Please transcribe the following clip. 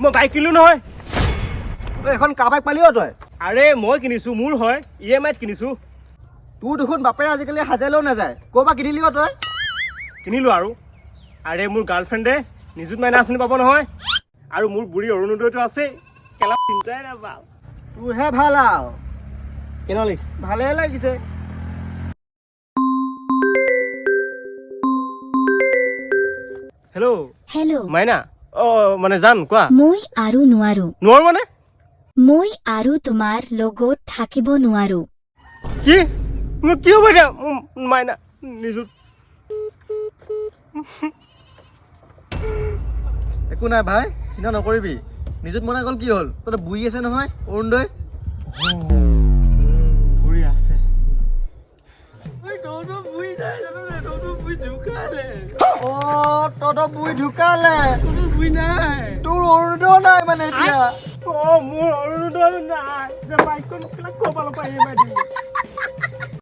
মই বাইক কিনিলো নহয়। এখন কাৰ বাইক পালিও তই? আৰে মই কিনিছো, মোৰ হয়, EMIত কিনিছো। তোৰ দেখোন বাপেৰে আজিকালি হাজাৰলৈও নাযায়, ক'ৰ পৰা কিনিলি তই? কিনিলো আৰু। আৰে মোৰ গাৰ্লফ্ৰেণ্ডে নিযুত মাইনা আঁচনি পাব নহয়, আৰু মোৰ বুঢ়ী অৰুণোদয়টো আছে। কেলা চিন্তাই নাপাওঁ। তোৰহে ভাল আৰু। কেনেকুৱা লাগিছে? ভালেহে লাগিছে। হেল্ল' মাইনা। মানে জান কোৱা। মই আৰু নোৱাৰো। নোৱাৰো মানে? মই আৰু তোমাৰ লগত থাকিব নোৱাৰো। কি? মোৰ কি হ'ব এতিয়া? মাইনা নিযুত। একো নাই ভাই, চিন্তা নকৰিবি। নিজত মনা গ'ল কি হ'ল? তই বুঢ়ী আছে নহয় অৰুণোদয়। বুঢ়ী আছে। তহঁতৰ বুঢ়ী ঢুকালে। বুঢ়ী নাই। তোৰ অৰুণোদয় নাই মানে এতিয়া। মোৰ অৰুণোদয় নাই। যে বাইকখন ক'ৰ পৰা EMI দিম।